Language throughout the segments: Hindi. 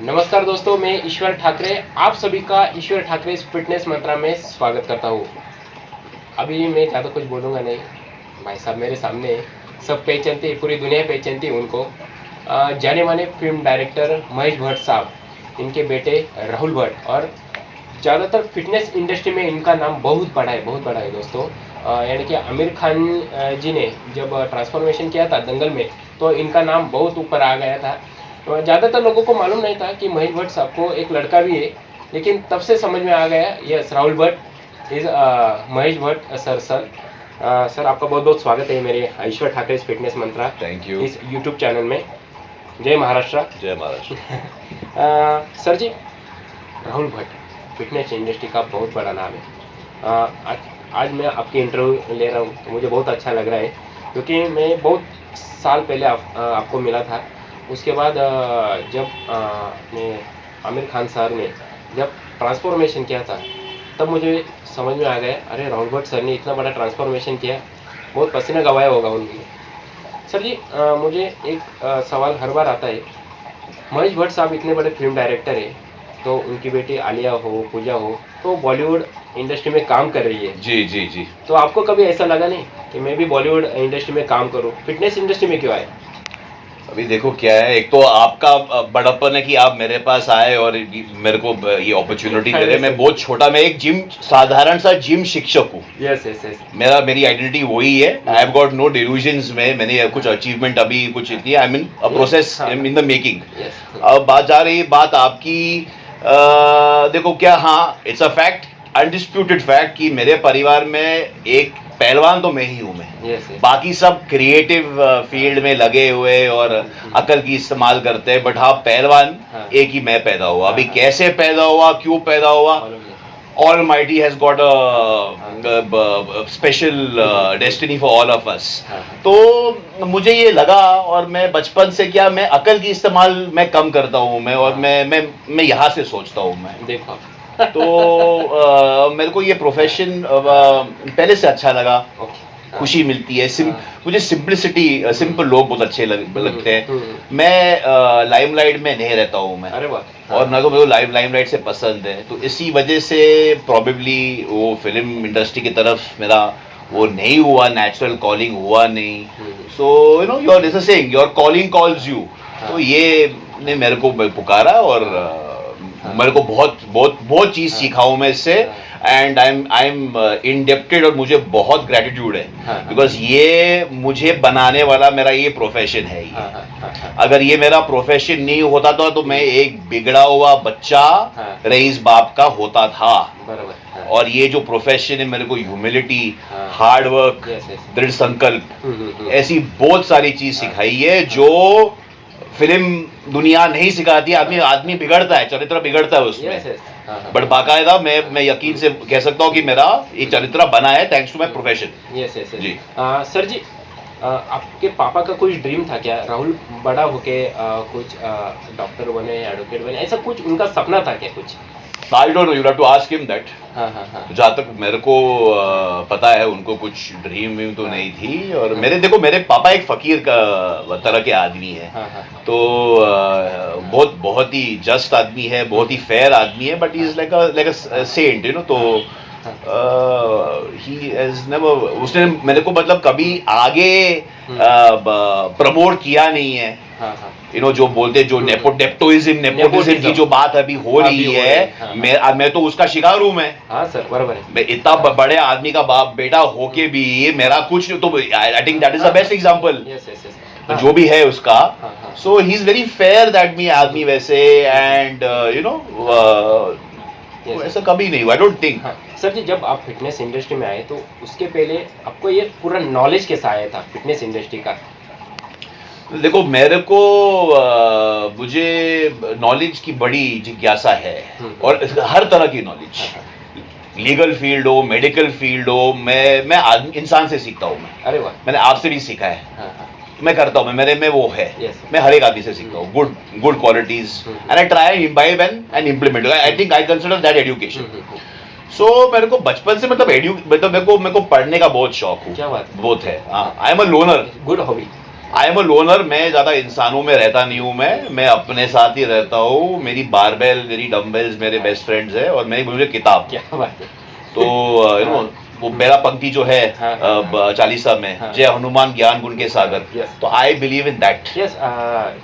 नमस्कार दोस्तों, मैं ईश्वर ठाकरे आप सभी का ईश्वर ठाकरे फिटनेस मंत्रा में स्वागत करता हूँ। अभी मैं ज़्यादा कुछ बोलूँगा नहीं, भाई साहब मेरे सामने सब पहचानते, पूरी दुनिया पहचानती है उनको। जाने माने फिल्म डायरेक्टर महेश भट्ट साहब, इनके बेटे राहुल भट्ट, और ज़्यादातर फिटनेस इंडस्ट्री में इनका नाम बहुत बड़ा है दोस्तों। यानी कि आमिर खान जी ने जब ट्रांसफॉर्मेशन किया था दंगल में, तो इनका नाम बहुत ऊपर आ गया था। ज़्यादातर लोगों को मालूम नहीं था कि महेश भट्ट साहब को एक लड़का भी है, लेकिन तब से समझ में आ गया yes Rahul Bhatt is Mahesh Bhatt sir आपका बहुत बहुत स्वागत है मेरे Ishwar Thakre fitness mantra thank you इस यूट्यूब चैनल में। जय महाराष्ट्र। जय Maharashtra. Sir ji, Rahul Bhatt fitness industry का बहुत बड़ा नाम है। आज मैं आपकी इंटरव्यू ले रहा हूँ तो मुझे बहुत अच्छा लग रहा है, क्योंकि मैं बहुत साल पहले आपको मिला था। उसके बाद जब आमिर खान सर ने जब ट्रांसफॉर्मेशन किया था, तब मुझे समझ में आ गया, अरे राहुल भट्ट सर ने इतना बड़ा ट्रांसफॉर्मेशन किया, बहुत पसीना गवाया होगा उन्होंने। सर जी, मुझे एक सवाल हर बार आता है, महेश भट्ट साहब इतने बड़े फिल्म डायरेक्टर है, तो उनकी बेटी आलिया हो, पूजा हो, तो बॉलीवुड इंडस्ट्री में काम कर रही है। जी जी जी। तो आपको कभी ऐसा लगा नहीं कि मैं भी बॉलीवुड इंडस्ट्री में काम करूं, फिटनेस इंडस्ट्री में क्यों आए? अभी देखो क्या है, एक तो आपका बड़प्पन है कि आप मेरे पास आए और मेरे को ये अपॉर्चुनिटी दे रहे। मैं बहुत छोटा, मैं एक साधारण सा जिम शिक्षक हूँ। Yes yes yes. मेरी आइडेंटिटी वही है। I have got no delusions में, मैंने कुछ अचीवमेंट अभी कुछ इतनी, I mean a process in the making. अब बात जा रही बात आपकी, देखो क्या, हाँ it's a fact, undisputed fact कि मेरे परिवार में एक पहलवान तो मैं ही हूं। बाकी सब क्रिएटिव फील्ड में लगे हुए और अकल की इस्तेमाल करते हैं, बट हाँ पहलवान एक ही मैं पैदा हुआ। अभी कैसे पैदा हुआ, क्यों पैदा हुआ, Almighty has got a special destiny for all of us। तो मुझे ये लगा, और मैं बचपन से क्या, मैं अकल की इस्तेमाल मैं कम करता हूँ मैं, और मैं यहाँ से सोचता हूँ मैं। देखो तो मेरे को ये प्रोफेशन पहले से अच्छा लगा, खुशी मिलती है। मुझे सिंपलिसिटी, सिंपल लोग बहुत अच्छे लगते हैं। मैं लाइमलाइट में नहीं रहता हूँ मैं। अरे वाह। और मेरे को लाइमलाइट से पसंद है, तो इसी वजह से प्रॉबेबली वो फिल्म इंडस्ट्री की तरफ मेरा वो नहीं हुआ, नेचुरल कॉलिंग हुआ नहीं। So you know, your is a saying, your calling calls you. तो ये ने मेरे को पुकारा, और मेरे को बहुत चीज सीखा हूं मैं इससे, एंड आई एम इंडेप्टेड, और मुझे बहुत ग्रेटिट्यूड है, बिकॉज ये मुझे बनाने वाला मेरा ये प्रोफेशन है। अगर ये मेरा प्रोफेशन नहीं होता तो मैं एक बिगड़ा हुआ बच्चा रईस बाप का होता था। और ये जो प्रोफेशन है, मेरे को ह्यूमिलिटी, हार्ड वर्क, दृढ़ संकल्प, ऐसी बहुत सारी चीज सिखाई है जो फिल्म दुनिया नहीं सिखाती। आदमी बिगड़ता है, चरित्र बिगड़ता है उसमें, बट बाकायदा मैं यकीन से कह सकता हूँ कि मेरा ये चरित्र बना है thanks to my profession. Yes yes ji. Sir ji, आपके पापा का कुछ ड्रीम था क्या, राहुल बड़ा होके कुछ डॉक्टर बने, एडवोकेट बने, ऐसा कुछ उनका सपना था क्या कुछ? I don't know, you have to ask him that. जहाँ तक मेरे को पता है, उनको कुछ ड्रीम वीम तो नहीं थी। और मेरे पापा एक फकीर का तरह के आदमी है। तो बहुत ही जस्ट आदमी है, बहुत ही फेयर आदमी है, but he is like a saint, you know. तो ही हैज नेवर, उसने मेरे को मतलब कभी आगे प्रमोट किया नहीं है। यू नो, जो बोलते, जो नेपोटिज्म की जो बात अभी हो रही है, मैं तो उसका शिकार हूं मैं। हाँ सर, बराबर है। मैं इतना बड़े आदमी का बाप बेटा होके भी मेरा कुछ, तो I think that is the best example जो भी है उसका। So he is very fair that मी आदमी वैसे, एंड यू नो, Yes, तो sir. ऐसा कभी नहीं हुआ, आई डोंट थिंक। हाँ सर जी, जब आप फिटनेस इंडस्ट्री में आए तो उसके पहले आपको ये पूरा नॉलेज कैसा आया था फिटनेस इंडस्ट्री का? देखो मेरे को मुझे नॉलेज की बड़ी जिज्ञासा है, और हर तरह की नॉलेज, हाँ, लीगल फील्ड हो, मेडिकल फील्ड हो, मैं आदमी इंसान से सीखता हूँ। मैं अरे वाह। मैंने आपसे भी सीखा है, हाँ हाँ मैं करता हूँ, मैं मेरे में वो है। Yes, sir. मैं हर एक आदमी से सीखता हूँ good qualities, and I try imbibe and implement. I think I consider that education. So मेरे को बचपन से मतलब मेरे को पढ़ने का बहुत शौक हूँ। क्या बात है। बहुत है, हाँ। I am a loner, good hobby. I am a loner. मैं ज्यादा इंसानों में रहता नहीं हूँ, मैं अपने साथ ही रहता हूँ। मेरी बारबेल, मेरी डम्बेल्स मेरे बेस्ट फ्रेंड्स है, और मुझे किताब। क्या बात है। तो यू नो वो मेरा पंक्ति जो है चालीसा में, हाँ, जय हनुमान ज्ञान गुण के सागर, Yes. तो आई believe in that. Yes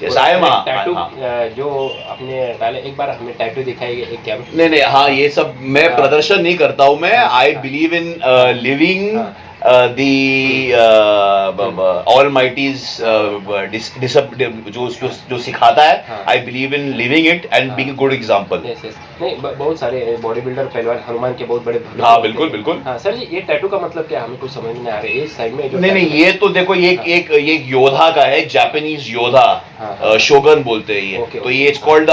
Yes, I am, tattoo हाँ। जो आपने डाले, एक बार हमें टैटू दिखाई एक क्या? नहीं, हाँ, ये सब मैं प्रदर्शन नहीं करता हूँ। मैं I believe in living the Almighty's जो सिखाता है। हाँ। I believe in living it and being a good example. Yes yes. नहीं, बहुत सारे बॉडी बिल्डर पहलवान हनुमान के बहुत बड़े भक्त हाँ, होते बिल्कुल हैं। बिल्कुल। हाँ सर जी, ये टैटू का मतलब क्या, हमें कुछ समझ में नहीं आ रहा है इस साइड में जो नहीं, ये तो देखो, ये एक योद्धा का है, जापानीज योद्धा, हाँ। शोगन बोलते हैं ये। ओके, तो ये it's called the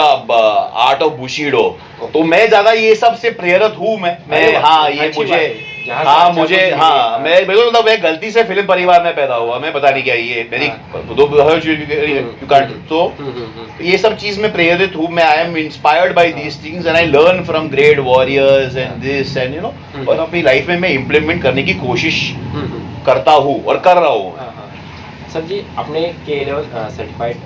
art of bushido. तो मैं ज्यादा ये सब से प्रेरित हूँ। मैं हाँ, ये अच्छी बात मुझे, है। जहाँ से हाँ, अच्छा मुझे, कुछ हाँ, मिले, मैं बिल्कुल, मतलब मैं गलती से फिल्म परिवार में पैदा हुआ। मैं पता नहीं क्या ये मेरी यू कांट। तो ये सब चीज में प्रेरित हूँ मैं। I am inspired by these things and I learn from great warriors and this and you no, और अपनी लाइफ में मैं इम्प्लीमेंट करने की कोशिश करता हूँ और कर रहा हूँ। हाँ हाँ। सर जी, आपने K11 सर्टिफाइड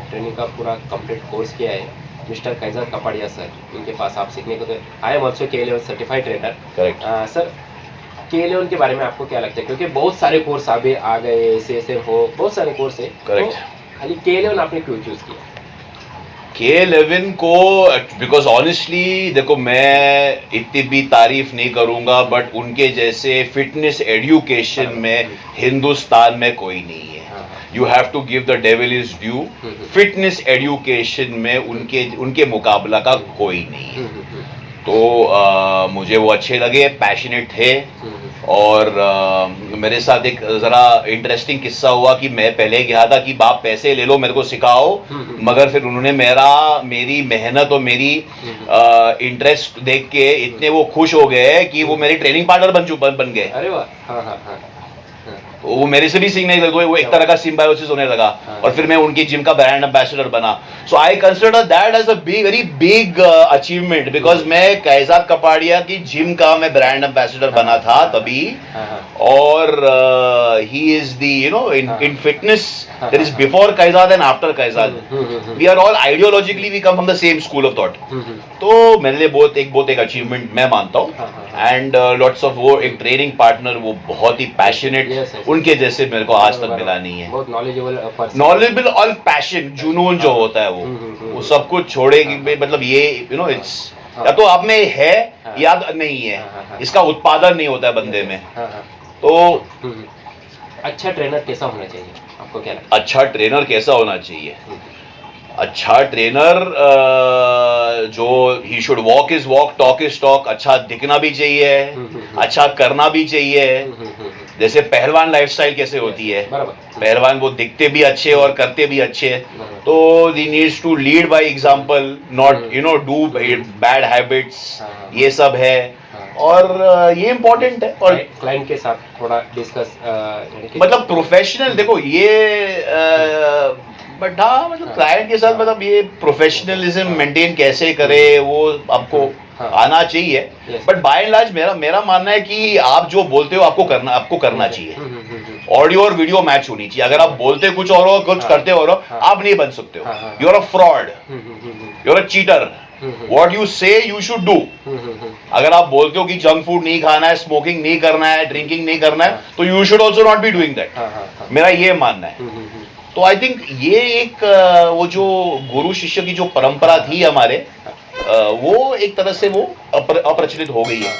ट्रेनिंग का पूरा कंप्लीट कोर्स किया है मिस्टर कैजाद कपाड़िया सर, इनके पास आप सीखने को। तो I am also K11 certified trainer. Correct. Sir, K11 के बारे में आपको क्या लगता है, क्योंकि बहुत सारे कोर्स अभी आ गए, से हो, बहुत सारे कोर्स है। Correct. तो खाली K11 आपने क्यों चूज किया? K11 को बिकॉज ऑनेस्टली देखो, मैं इतनी भी तारीफ नहीं करूंगा, बट उनके जैसे फिटनेस एजुकेशन में हिंदुस्तान में कोई नहीं है। You have to give the devil is due. Fitness education में उनके मुकाबला का कोई नहीं है। तो मुझे वो अच्छे लगे, पैशनेट थे। और मेरे साथ एक जरा इंटरेस्टिंग किस्सा हुआ कि मैं पहले गया था कि बाप पैसे ले लो, मेरे को सिखाओ, मगर फिर उन्होंने मेरी मेहनत और मेरी इंटरेस्ट देख के इतने वो खुश हो गए कि वो मेरे ट्रेनिंग पार्टनर बन गए। अरे वाह। हाँ हाँ हाँ। तो वो मेरे से भी सीखने लगे, वो एक तरह का सिम्बायोसिस होने लगा। और फिर मैं उनकी जिम का ब्रांड एम्बेसडर बना। So I consider that as a very big achievement, because मैं कैजाद कपाड़िया की जिम का मैं ब्रांड एम्बेसडर बना था तभी। और he is the you know in fitness there is before Kaizad and after Kaizad. We are all ideologically we come from the same school of thought. तो मेरे लिए बहुत एक अचीवमेंट मैं मानता हूँ। एंड लॉट्स ऑफ वो एक ट्रेनिंग पार्टनर, वो बहुत ही पैशनेट, उनके जैसे मेरे को आज तक मिला नहीं है। बहुत नॉलेजेबल और पैशन, जुनून जो होता है वो सब कुछ छोड़ेगी। मतलब ये यू नो इट्स या तो आप में है या नहीं है, इसका उत्पादन नहीं होता है बंदे में। तो अच्छा ट्रेनर कैसा होना चाहिए, आपको क्या लगता है? अच्छा ट्रेनर कैसा होना चाहिए? अच्छा ट्रेनर जो he should walk is walk, talk is talk. अच्छा दिखना भी चाहिए, अच्छा करना भी चाहिए। जैसे पहलवान लाइफस्टाइल कैसे होती है, पहलवान वो दिखते भी अच्छे और करते भी अच्छे। तो he needs to lead by example, not you know do bad habits. ये सब है और ये इम्पोर्टेंट है। और क्लाइंट के साथ थोड़ा डिस्कस, मतलब प्रोफेशनल, देखो ये बट हाँ, मतलब क्लाइंट के साथ मतलब ये प्रोफेशनलिज्म मेंटेन कैसे करे वो आपको आना चाहिए। बट बाय एंड लार्ज मेरा मानना है कि आप जो बोलते हो आपको करना चाहिए। ऑडियो और वीडियो मैच होनी चाहिए। अगर आप बोलते कुछ और हो, कुछ करते और हो, आप नहीं बन सकते हो। You are a fraud, you are a cheater. What you say you should do। अगर आप बोलते हो कि जंक फूड नहीं खाना है, स्मोकिंग नहीं करना है, ड्रिंकिंग नहीं करना है, तो you should also not be doing that. मेरा ये मानना है। तो आई थिंक ये एक वो जो गुरु शिष्य की जो परंपरा थी हमारे, वो एक तरह से वो अप्रचलित हो गई है,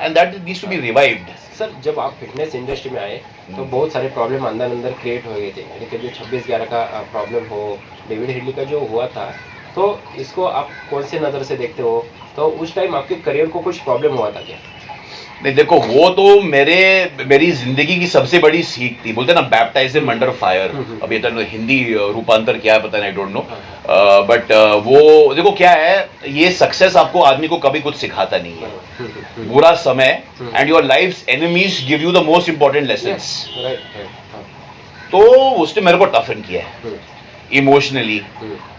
and that needs to be revived. Sir, जब आप फिटनेस इंडस्ट्री में आए तो बहुत सारे प्रॉब्लम अंदर क्रिएट हो गए थे। यानी कि जो 26/11 का प्रॉब्लम हो, डेविड हेडली का जो हुआ था, तो इसको आप कौन से नज़र से देखते हो? तो उस टाइम आपके करियर को कुछ प्रॉब्लम हुआ था क्या? नहीं देखो, वो तो मेरी जिंदगी की सबसे बड़ी सीख थी। बोलते ना बैप्टाइज्म अंडर फायर। अब ये तो हिंदी रूपांतर क्या है पता नहीं, आई डोंट नो, बट वो देखो क्या है, ये सक्सेस आपको आदमी को कभी कुछ सिखाता नहीं है। बुरा समय and your life's enemies give you the most important lessons. तो उसने मेरे को टफन किया है इमोशनली।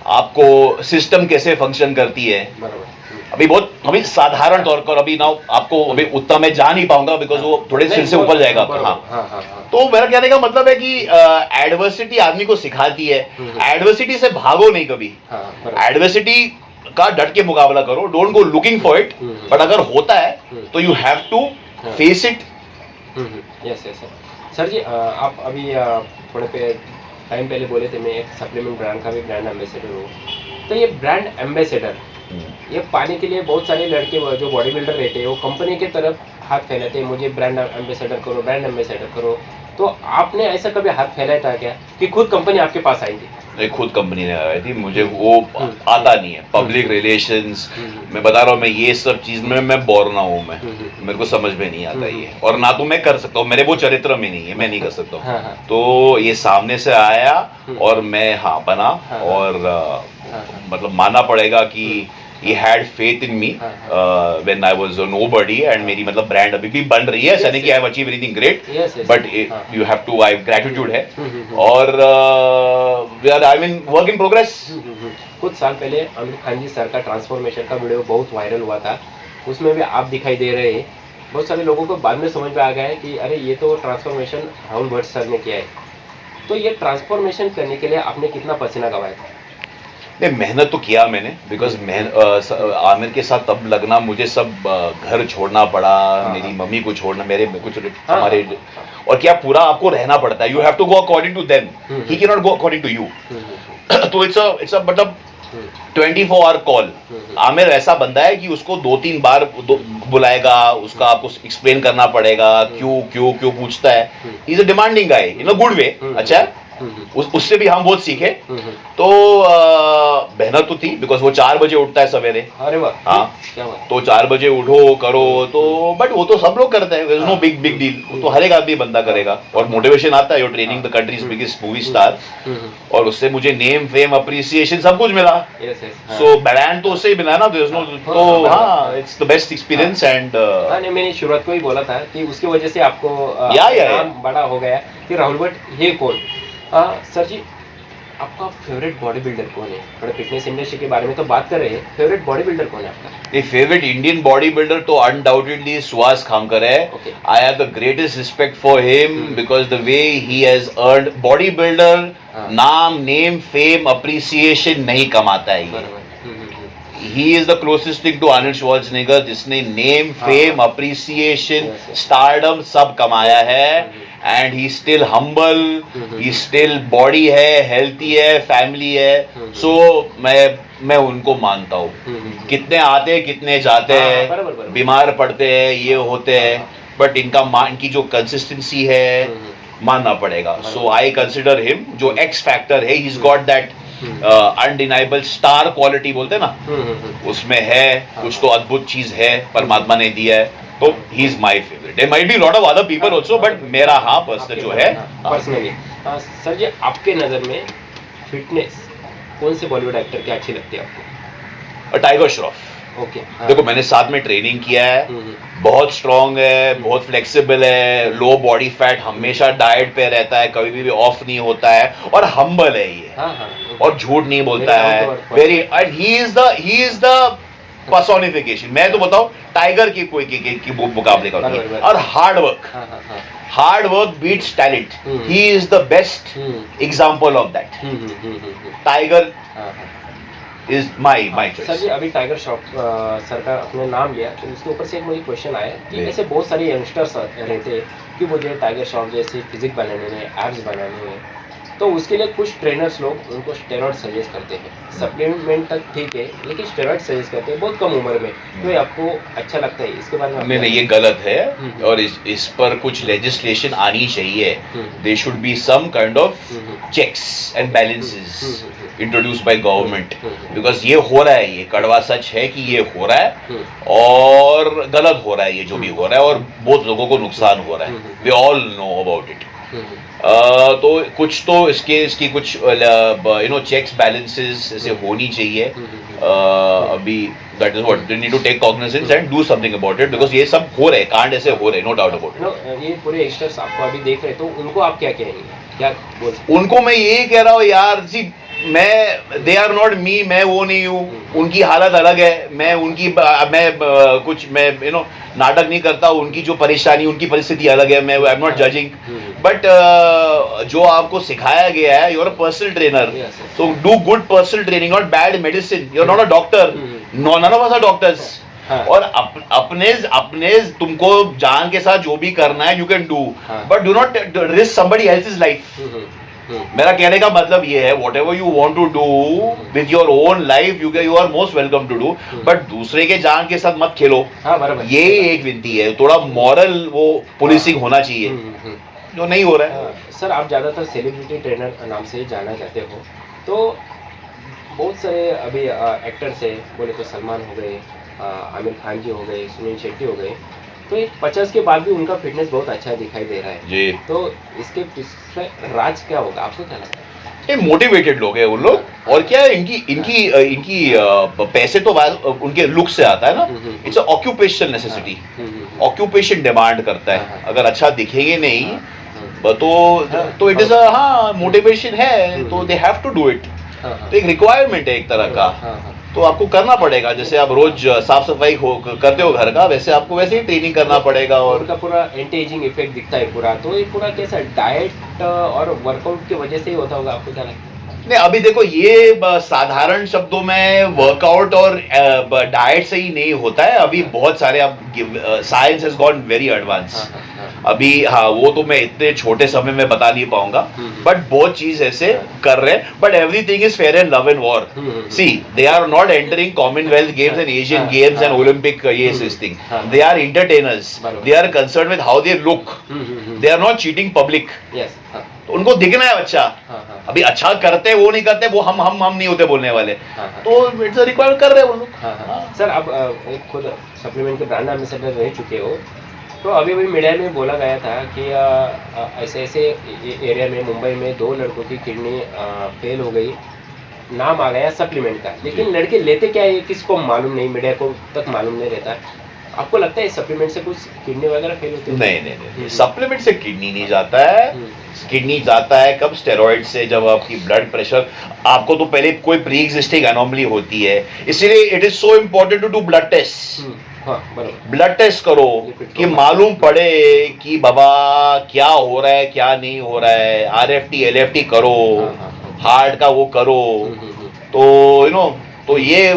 आपको सिस्टम कैसे फंक्शन करती है, अभी साधारण तौर पर अभी ना आपको अभी उतना मैं जा नहीं पाऊंगा बिकॉज वो थोड़े सिर से ऊपर जाएगा। हाँ, तो मेरा कहने का मतलब है कि एडवर्सिटी आदमी को सिखाती है। एडवर्सिटी से भागो नहीं कभी, एडवर्सिटी का डट के मुकाबला करो, don't go looking for it, but अगर होता है तो you have to face it. Yes yes sir ji, आप अभी थोड़े पे टाइम पहले बोले थे मैं एक सप्लीमेंट ब्रांड का भी ब्रांड एम्बेसडर हूँ। तो ये ब्रांड एम्बेसडर ये पाने के लिए बहुत सारे लड़के जो बॉडी बिल्डर रहते हैं वो कंपनी की तरफ हाथ फैलाते हैं, मुझे ब्रांड एम्बेसडर करो, ब्रांड एम्बेसडर करो। तो आपने ऐसा कभी हाथ फैलाया था क्या कि खुद कंपनी आपके पास आई थी? नहीं, खुद कंपनी ने आई थी, मुझे वो आता नहीं है। पब्लिक रिलेशंस, मैं बता रहा हूँ, मैं ये सब चीज में मैं बोरना हूँ, मैं मेरे को समझ में नहीं आता ये, और ना तो मैं कर सकता हूँ, मेरे वो चरित्र में नहीं है, मैं नहीं कर सकता हूँ। तो ये सामने से आया और मैं बना, और मतलब मानना पड़ेगा कि he had faith in me when I was a nobody, and मेरी मतलब ब्रांड अभी भी बन रही है। ऐसा नहीं कि I have achieved anything great, but you have to, I gratitude है, और we are, I mean, work in progress। कुछ साल पहले आमिर खान जी सर का ट्रांसफॉर्मेशन का वीडियो बहुत वायरल हुआ था, उसमें भी आप दिखाई दे रहे हैं। बहुत सारे लोगों को बाद में समझ में आ गया है कि अरे ये तो ट्रांसफॉर्मेशन राहुल भट्ट सर ने किया है। तो ये ट्रांसफॉर्मेशन करने के लिए आपने कितना पसीना गवाया था? नहीं, मेहनत तो किया मैंने, बिकॉज आमिर के साथ तब लगना, मुझे सब घर छोड़ना पड़ा, मेरी मम्मी को छोड़ना, मेरे कुछ हमारे, और क्या पूरा आपको रहना पड़ता है, you have to go according to them, he can not go according to you. तो इट्स अ मतलब 24 आवर कॉल। आमिर ऐसा बंदा है कि उसको 2-3 बार बुलाएगा, उसका आपको एक्सप्लेन करना पड़ेगा, क्यों क्यों क्यों पूछता है। He is a demanding guy in a good way. अच्छा, उससे भी हम बहुत सीखे। तो मेहनत तो थी, बिकॉज वो 4 बजे उठता है सवेरे। अरे वाह, हाँ, क्या बात। तो 4 बजे उठो करो, तो बट वो तो सब लोग करते हैं, नो बिग डील, वो तो हर एक आदमी बंदा करेगा, और मोटिवेशन आता है, your training the countries biggest movie star, और उससे मुझे नेम फेम अप्रिसिएशन सब कुछ मिला। सो ब्रांड तो उससे ही मिला ना, तो हाँ, it's the best experience. And मैंने शुरुआत को ही बोला था कि उसकी वजह से आपको नाम बड़ा हो गया कि राहुल भट्ट ये कौन। सर जी, आपका फेवरेट बॉडी बिल्डर कौन है? थोड़ा फिटनेस इंडस्ट्री के बारे में तो बात कर रहे हैं, फेवरेट बॉडी बिल्डर कौन है आपका? फेवरेट इंडियन बॉडी बिल्डर तो अनडाउटेडली सुहास खामकर है। I have the greatest respect for him because the way he has earned. Body builder नाम, नेम, फेम, अप्रिसिएशन नहीं कमाता है ये। He is the closest thing to Arnold Schwarzenegger, जिसने नेम, फेम, अप्रिसिएशन, स्टारडम सब कमाया है। And he still humble, he still body है, हेल्थी है, फैमिली है। सो मैं उनको मानता हूँ। कितने आते हैं, कितने जाते हैं, बीमार पड़ते हैं, ये होते हैं, बट इनकी जो कंसिस्टेंसी है मानना पड़ेगा। सो आई कंसिडर हिम, जो एक्स फैक्टर है, he is got that undeniable star quality बोलते हैं ना, उसमें है कुछ तो अद्भुत चीज है, परमात्मा ने दिया है। तो he is my favourite. There might be lot of other people also, but मेरा पर्सनल जो है पर्सनली। सर जी, आपके नजर में फिटनेस कौन से बॉलीवुड एक्टर की अच्छी लगती है आपको? टाइगर श्रॉफ। ओके, देखो मैंने साथ में ट्रेनिंग किया है, बहुत स्ट्रांग है, बहुत फ्लेक्सिबल है, लो बॉडी फैट, हमेशा डाइट पे रहता है, कभी भी ऑफ नहीं होता है, और हम्बल है ये, और झूठ नहीं बोलता है, very, and he is the personification. मैं तो बताऊं, टाइगर की कोई की मुकाबले का, और hard work beats talent. He is the best example of that. Tiger is my choice। Sir ji, अभी टाइगर श्रॉफ सर का आपने नाम लिया, तो उसके ऊपर से एक मुझे क्वेश्चन आया कि ऐसे बहुत सारे यंगस्टर्स रहते हैं कि मुझे टाइगर श्रॉफ जैसे फिजिक बनाने में, एब्स बनाने में, तो उसके लिए कुछ ट्रेनर्स लोग उनको स्टेरॉइड सजेस्ट करते हैं। सप्लीमेंट तक ठीक है, लेकिन स्टेरॉइड सजेस्ट करते हैं बहुत कम उम्र में। तो ये आपको अच्छा लगता है? इसके बारे में नहीं, ये गलत है, और इस पर कुछ लेजिस्लेशन आनी चाहिए। They should be some kind of checks and balances, introduce by government, because ये हो रहा है, ये कड़वा सच है कि ये हो रहा है और गलत हो रहा है, ये जो भी हो रहा है, और बहुत लोगों को नुकसान हो रहा है, we all know about it. तो कुछ तो इसकी कुछ चेक्स बैलेंसेस ऐसे होनी चाहिए अभी। That is what they need to take cognizance and do something about it, because ये सब हो रहे, कांड ऐसे हो रहे, नो डाउट अबाउट इट। ये पूरे यंगस्टर्स आपको अभी देख रहे, तो उनको आप क्या कहेंगे, क्या बोल? उनको मैं यही कह रहा हूँ यार जी, मैं दे आर नॉट मी, मैं वो नहीं हूँ, उनकी हालत अलग है, मैं उनकी कुछ मैं नाटक नहीं करता, उनकी जो परेशानी, उनकी परिस्थिति अलग है, मैं I am not judging, but जो आपको सिखाया गया है, you are a personal trainer, so do good personal training, not bad medicine, you are not a doctor, none of us are doctors, और अपने तुमको जान के साथ जो भी करना है you can do, but do not risk somebody else's life. मेरा कहने का मतलब ये है, whatever you want to do with your own life you are most welcome to do, but दूसरे के जान के साथ मत खेलो। ये एक विनती है, थोड़ा मॉरल वो पुलिसिंग होना चाहिए, जो नहीं हो रहा है। सर, आप ज्यादातर सेलिब्रिटी ट्रेनर नाम से जाना जाते हो, तो बहुत सारे अभी एक्टर्स है, बोले तो सलमान हो गए, आमिर खान जी हो गए, सुनील शेट्टी हो गए, तो 50 के बाद भी उनका फिटनेस बहुत अच्छा दिखाई दे रहा है जी। तो इसके पीछे राज क्या होगा, आपको क्या लगता है? ये मोटिवेटेड लोग हैं उन लोग, और क्या है, इनकी पैसे तो उनके लुक से आता है ना, it's occupational necessity, occupation demand करता है, अगर अच्छा दिखेंगे नहीं तो इट इज मोटिवेशन है, तो they have to do it, तो एक रिक्वायरमेंट है एक तरह का, तो आपको करना पड़ेगा, जैसे आप रोज साफ सफाई करते हो घर का, वैसे आपको वैसे ही ट्रेनिंग करना पड़ेगा, और उनका पूरा एंटी एजिंग इफेक्ट दिखता है पूरा, तो ये पूरा कैसा डाइट और वर्कआउट की वजह से ही होता होगा, आपको क्या लगता है? नहीं, अभी देखो, ये साधारण शब्दों में वर्कआउट और डाइट से ही नहीं होता है, अभी बहुत सारे, अब science has gone very advance, अभी वो तो मैं इतने छोटे समय में बता नहीं पाऊंगा, बट बहुत चीज ऐसे कर रहे हैं, but everything is fair and love and war. See, they are not entering Commonwealth Games and Asian Games and Olympic, ये thing, they are entertainers, they are concern with how they look, they are not cheating public, तो उनको दिखना है अच्छा, अभी अच्छा करते वो नहीं करते, वो हम नहीं होते बोलने वाले, तो इट्स रिक्वायर कर रहे हैं वो लोग। सर, आप खुद सप्लीमेंट के ब्रांड एम्बेसडर रह चुके हो, तो अभी मीडिया में बोला गया था कि ऐसे एरिया में, मुंबई में 2 लड़कों की किडनी फेल हो गई, नाम आ गया सप्लीमेंट का, लेकिन लड़के लेते क्या है किसको मालूम नहीं, मीडिया को तक मालूम नहीं रहता। आपको लगता है सप्लीमेंट से कुछ किडनी वगैरह फेल होती है? नहीं, सप्लीमेंट से किडनी नहीं जाता है, किडनी जाता है कब, स्टेरॉइड से, जब आपकी ब्लड प्रेशर, आपको तो पहले कोई प्री एग्जिस्टिंग एनोमली होती है, इसलिए it is so important to do blood test. Blood test करो कि मालूम पड़े कि बाबा क्या हो रहा है, क्या नहीं हो रहा है, RFT LFT करो, हार्ट का वो करो, तो तो ये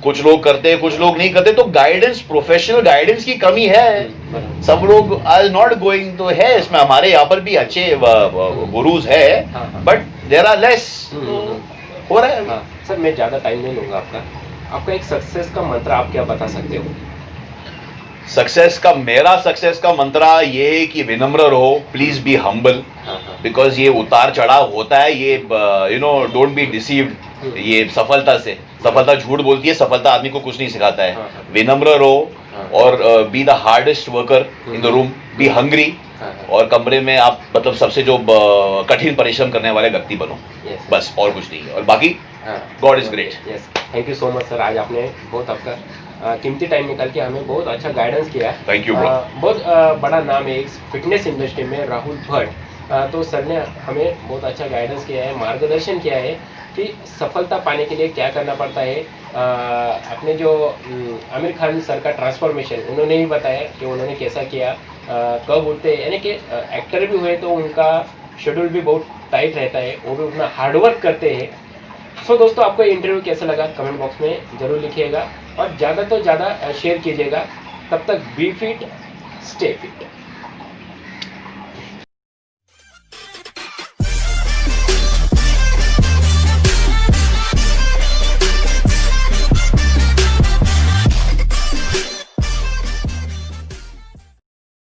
कुछ लोग करते हैं, कुछ लोग नहीं करते, तो गाइडेंस, प्रोफेशनल गाइडेंस की कमी है, सब लोग आर नॉट गोइंग, तो है इसमें, हमारे यहाँ पर भी अच्छे गुरुज है, बट देयर आर लेस, हो रहा है। सर, मैं ज्यादा टाइम नहीं लूंगा आपका एक सक्सेस का मंत्र आप क्या बता सकते हो? मेरा सक्सेस का मंत्रा ये है कि विनम्र रहो, प्लीज बी हम्बल, बिकॉज ये उतार चढ़ाव होता है, ये डोंट बी डिसीव्ड, ये सफलता झूठ बोलती है, सफलता आदमी को कुछ नहीं सिखाता है, विनम्र रहो, और be the hardest worker in the room, be hungry, और कमरे में आप मतलब सबसे जो कठिन परिश्रम करने वाले व्यक्ति बनो, बस, और कुछ नहीं है, और बाकी God is great. Thank you so much sir, आज आपने बहुत आपका कीमती टाइम निकाल के हमें बहुत अच्छा गाइडेंस किया। Thank you bro. बहुत बड़ा नाम है इस फिटनेस इंडस्ट्री में राहुल भट्ट, तो सर ने हमें बहुत अच्छा गाइडेंस किया है, मार्गदर्शन किया है कि सफलता पाने के लिए क्या करना पड़ता है। अपने जो आमिर खान सर का ट्रांसफॉर्मेशन उन्होंने ही बताया कि उन्होंने कैसा किया, कब उठते, यानी कि एक्टर भी हुए तो उनका शेड्यूल भी बहुत टाइट रहता है, वो भी उतना हार्डवर्क करते हैं। सो दोस्तों, आपको ये इंटरव्यू कैसा लगा कमेंट बॉक्स में जरूर लिखिएगा, और ज़्यादा तो ज़्यादा शेयर कीजिएगा। तब तक बी फिट, स्टे फिट।